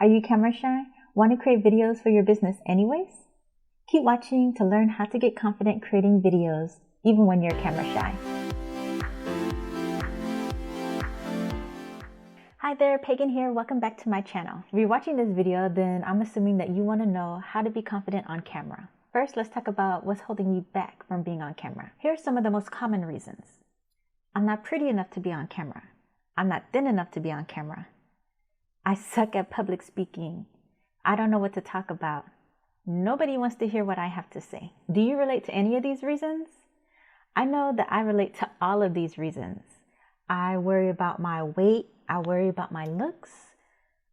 Are you camera shy? Want to create videos for your business anyways? Keep watching to learn how to get confident creating videos even when you're camera shy. Hi there, Pagan here. Welcome back to my channel. If you're watching this video, then I'm assuming that you want to know how to be confident on camera. First, let's talk about what's holding you back from being on camera. Here are some of the most common reasons. I'm not pretty enough to be on camera. I'm not thin enough to be on camera. I suck at public speaking. I don't know what to talk about. Nobody wants to hear what I have to say. Do you relate to any of these reasons? I know that I relate to all of these reasons. I worry about my weight. I worry about my looks.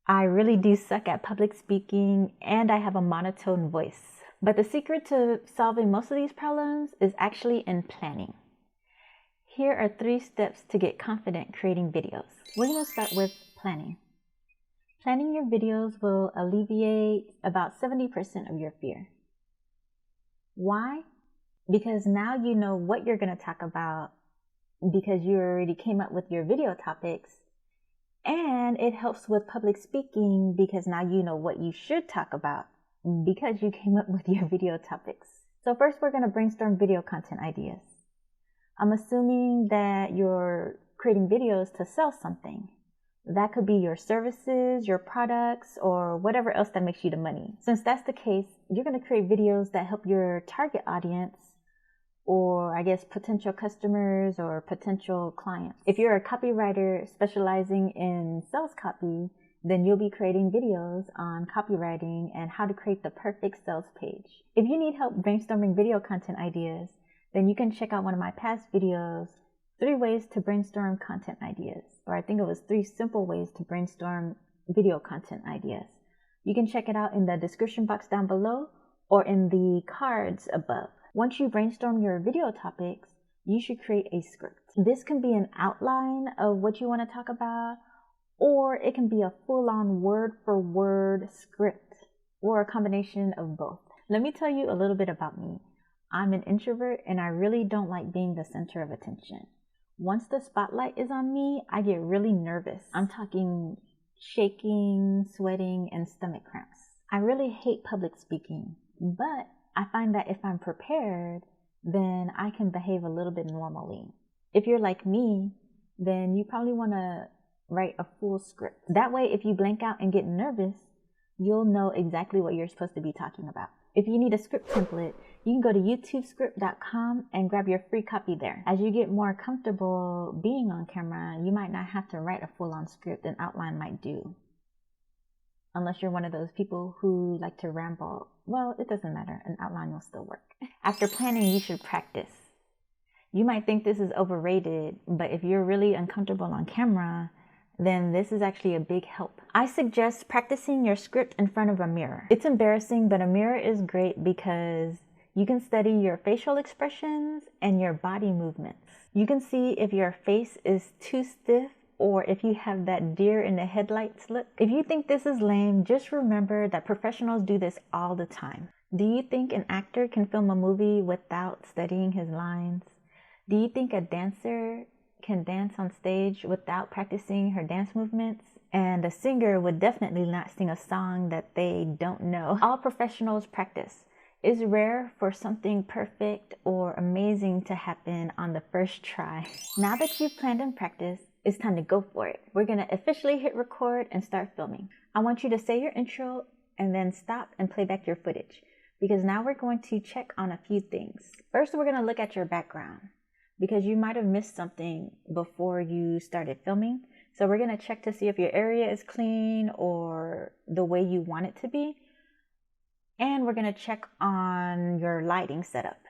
I really do suck at public speaking, and I have a monotone voice. But the secret to solving most of these problems is actually in planning. Here are 3 steps to get confident creating videos. We're going to start with planning. Planning your videos will alleviate about 70% of your fear. Why? Because now you know what you're going to talk about because you already came up with your video topics. And it helps with public speaking because now you know what you should talk about because you came up with your video topics. So first we're going to brainstorm video content ideas. I'm assuming that you're creating videos to sell something. That could be your services, your products, or whatever else that makes you the money. Since that's the case, you're going to create videos that help your target audience, or I guess potential customers or potential clients. If you're a copywriter specializing in sales copy, then you'll be creating videos on copywriting and how to create the perfect sales page. If you need help brainstorming video content ideas, then you can check out one of my past videos, 3 ways to brainstorm content ideas. Or I think it was 3 simple ways to brainstorm video content ideas. You can check it out in the description box down below or in the cards above. Once you brainstorm your video topics, you should create a script. This can be an outline of what you want to talk about, or it can be a full-on word-for-word script, or a combination of both. Let me tell you a little bit about me. I'm an introvert and I really don't like being the center of attention. Once the spotlight is on me, I get really nervous. I'm talking shaking, sweating, and stomach cramps. I really hate public speaking, but I find that if I'm prepared, then I can behave a little bit normally. If you're like me, then you probably want to write a full script. That way, if you blank out and get nervous, you'll know exactly what you're supposed to be talking about. If you need a script template, you can go to youtubescript.com and grab your free copy there. As you get more comfortable being on camera, you might not have to write a full-on script. An outline might do. Unless you're one of those people who like to ramble. Well, it doesn't matter. An outline will still work. After planning, you should practice. You might think this is overrated, but if you're really uncomfortable on camera, then this is actually a big help. I suggest practicing your script in front of a mirror. It's embarrassing, but a mirror is great because you can study your facial expressions and your body movements. You can see if your face is too stiff or if you have that deer in the headlights look. If you think this is lame, just remember that professionals do this all the time. Do you think an actor can film a movie without studying his lines? Do you think a dancer can dance on stage without practicing her dance movements? And a singer would definitely not sing a song that they don't know. All professionals practice. It's rare for something perfect or amazing to happen on the first try. Now that you've planned and practiced, it's time to go for it. We're going to officially hit record and start filming. I want you to say your intro and then stop and play back your footage because now we're going to check on a few things. First, we're going to look at your background because you might have missed something before you started filming. So we're going to check to see if your area is clean or the way you want it to be. And we're going to check on your lighting setup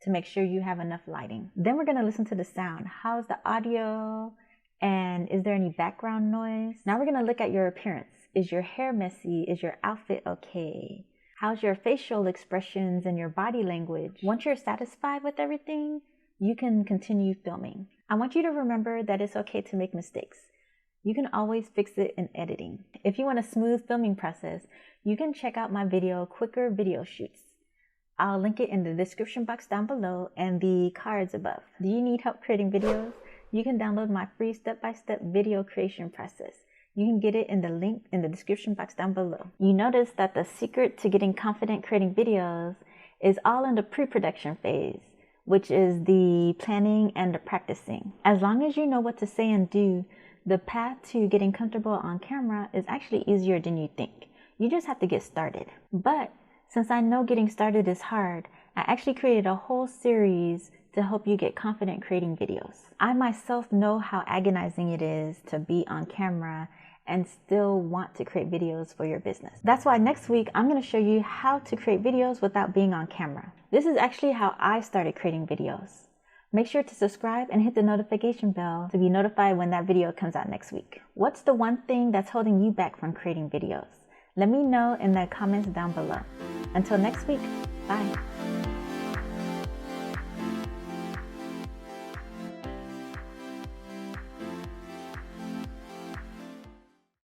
to make sure you have enough lighting. Then we're going to listen to the sound. How's the audio? And is there any background noise? Now we're going to look at your appearance. Is your hair messy? Is your outfit okay? How's your facial expressions and your body language? Once you're satisfied with everything, you can continue filming. I want you to remember that it's okay to make mistakes. You can always fix it in editing. If you want a smooth filming process, you can check out my video, Quicker Video Shoots. I'll link it in the description box down below and the cards above. Do you need help creating videos? You can download my free step-by-step video creation process. You can get it in the link in the description box down below. You notice that the secret to getting confident creating videos is all in the pre-production phase, which is the planning and the practicing. As long as you know what to say and do, the path to getting comfortable on camera is actually easier than you think. You just have to get started. But since I know getting started is hard, I actually created a whole series to help you get confident creating videos. I myself know how agonizing it is to be on camera and still want to create videos for your business. That's why next week I'm going to show you how to create videos without being on camera. This is actually how I started creating videos. Make sure to subscribe and hit the notification bell to be notified when that video comes out next week. What's the one thing that's holding you back from creating videos? Let me know in the comments down below. Until next week, bye.